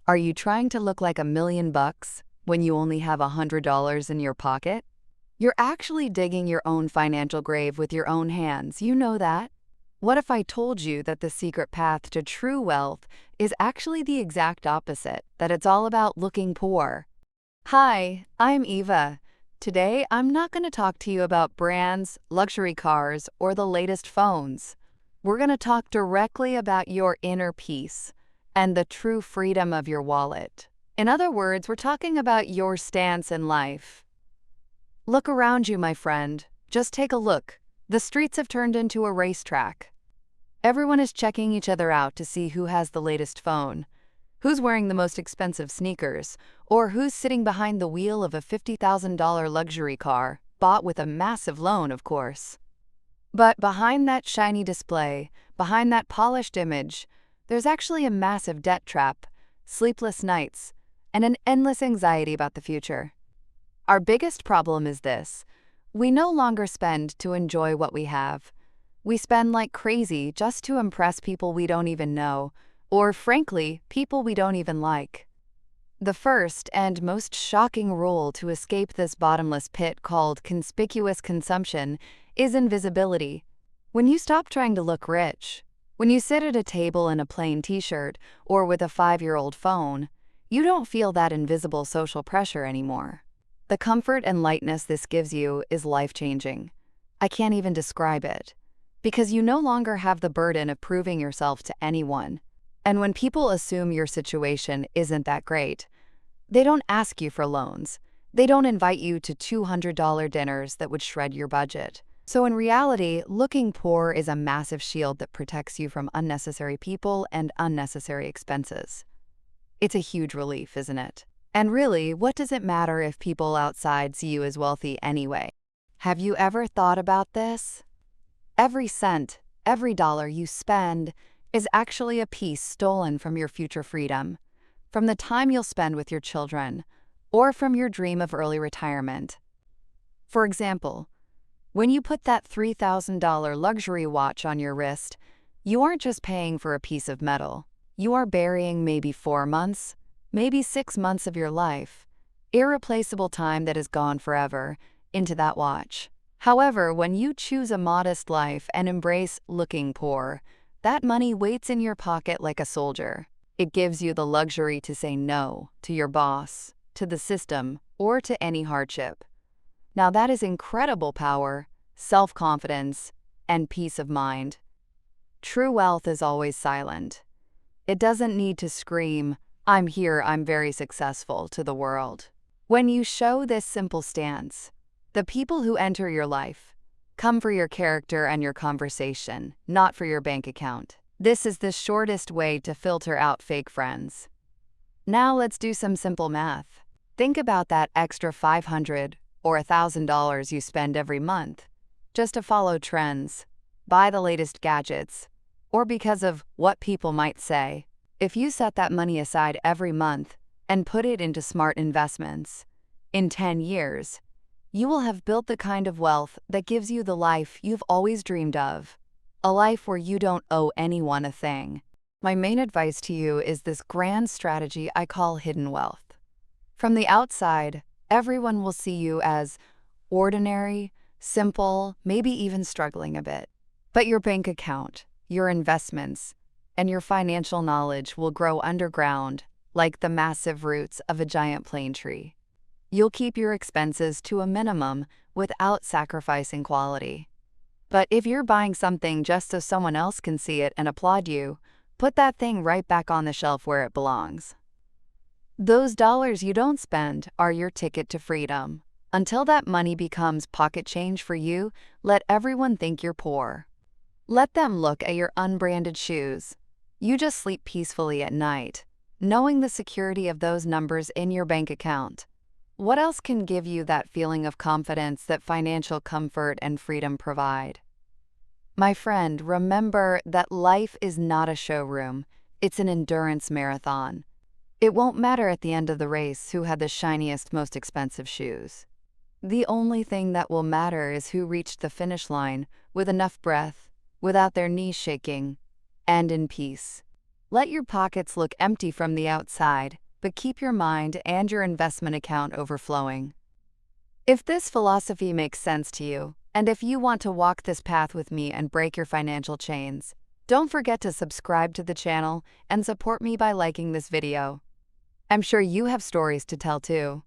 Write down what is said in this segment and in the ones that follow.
Are you trying to look like $1,000,000 when you only have $100 in your pocket? You're actually digging your own financial grave with your own hands, you know that? What if I told you that the secret path to true wealth is actually the exact opposite, that it's all about looking poor? Hi, I'm Eva. Today, I'm not going to talk to you about brands, luxury cars, or the latest phones. We're going to talk directly about your inner peace and the true freedom of your wallet. In other words, we're talking about your stance in life. Look around you, my friend. Just take a look. The streets have turned into a racetrack. Everyone is checking each other out to see who has the latest phone, who's wearing the most expensive sneakers, or who's sitting behind the wheel of a $50,000 luxury car, bought with a massive loan, of course. But behind that shiny display, behind that polished image, there's actually a massive debt trap, sleepless nights, and an endless anxiety about the future. Our biggest problem is this: we no longer spend to enjoy what we have. We spend like crazy just to impress people we don't even know, or frankly, people we don't even like. The first and most shocking rule to escape this bottomless pit called conspicuous consumption is invisibility. When you stop trying to look rich, when you sit at a table in a plain t-shirt or with a 5-year-old phone, you don't feel that invisible social pressure anymore. The comfort and lightness this gives you is life-changing. I can't even describe it, because you no longer have the burden of proving yourself to anyone. And when people assume your situation isn't that great, they don't ask you for loans. They don't invite you to $200 dinners that would shred your budget. So in reality, looking poor is a massive shield that protects you from unnecessary people and unnecessary expenses. It's a huge relief, isn't it? And really, what does it matter if people outside see you as wealthy anyway? Have you ever thought about this? Every cent, every dollar you spend is actually a piece stolen from your future freedom, from the time you'll spend with your children, or from your dream of early retirement. For example, when you put that $3,000 luxury watch on your wrist, you aren't just paying for a piece of metal. You are burying maybe 4 months, maybe 6 months of your life, irreplaceable time that is gone forever, into that watch. However, when you choose a modest life and embrace looking poor, that money waits in your pocket like a soldier. It gives you the luxury to say no to your boss, to the system, or to any hardship. Now that is incredible power, self-confidence, and peace of mind. True wealth is always silent. It doesn't need to scream, "I'm here, I'm very successful," to the world. When you show this simple stance, the people who enter your life come for your character and your conversation, not for your bank account. This is the shortest way to filter out fake friends. Now let's do some simple math. Think about that extra $500 or $1,000 you spend every month just to follow trends, buy the latest gadgets, or because of what people might say. If you set that money aside every month and put it into smart investments, in 10 years, you will have built the kind of wealth that gives you the life you've always dreamed of, a life where you don't owe anyone a thing. My main advice to you is this grand strategy I call hidden wealth. From the outside, everyone will see you as ordinary, simple, maybe even struggling a bit. But your bank account, your investments, and your financial knowledge will grow underground like the massive roots of a giant plane tree. You'll keep your expenses to a minimum without sacrificing quality. But if you're buying something just so someone else can see it and applaud you, put that thing right back on the shelf where it belongs. Those dollars you don't spend are your ticket to freedom. Until that money becomes pocket change for you, let everyone think you're poor. Let them look at your unbranded shoes. You just sleep peacefully at night, knowing the security of those numbers in your bank account. What else can give you that feeling of confidence that financial comfort and freedom provide? My friend, remember that life is not a showroom. It's an endurance marathon. It won't matter at the end of the race who had the shiniest, most expensive shoes. The only thing that will matter is who reached the finish line with enough breath, without their knees shaking, and in peace. Let your pockets look empty from the outside, but keep your mind and your investment account overflowing. If this philosophy makes sense to you, and if you want to walk this path with me and break your financial chains, don't forget to subscribe to the channel and support me by liking this video. I'm sure you have stories to tell too.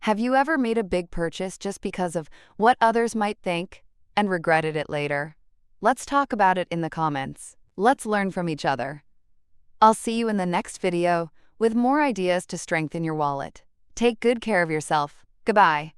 Have you ever made a big purchase just because of what others might think and regretted it later? Let's talk about it in the comments. Let's learn from each other. I'll see you in the next video with more ideas to strengthen your wallet. Take good care of yourself. Goodbye.